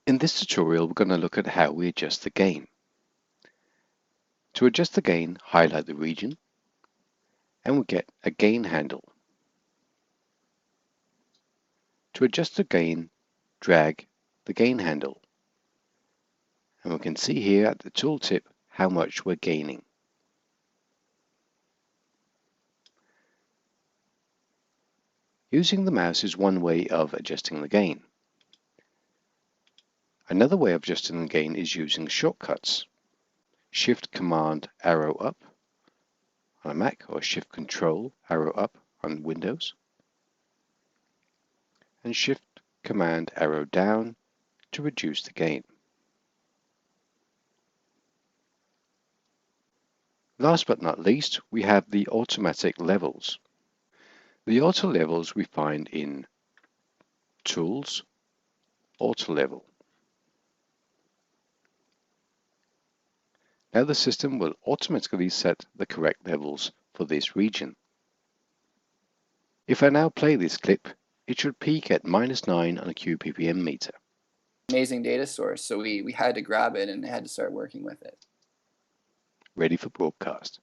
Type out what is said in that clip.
In this tutorial, we're going to look at how we adjust the gain. To adjust the gain, highlight the region, and we get a gain handle. To adjust the gain, drag the gain handle. And we can see here at the tooltip how much we're gaining. Using the mouse is one way of adjusting the gain. Another way of adjusting the gain is using shortcuts. Shift Command arrow up on a Mac, or Shift Control arrow up on Windows, and Shift Command arrow down to reduce the gain. Last but not least, we have the automatic levels. The auto levels we find in Tools, Auto Level. Now the system will automatically set the correct levels for this region. If I now play this clip, it should peak at -9 on a QPPM meter. Amazing data source, so we had to grab it and had to start working with it. Ready for broadcast.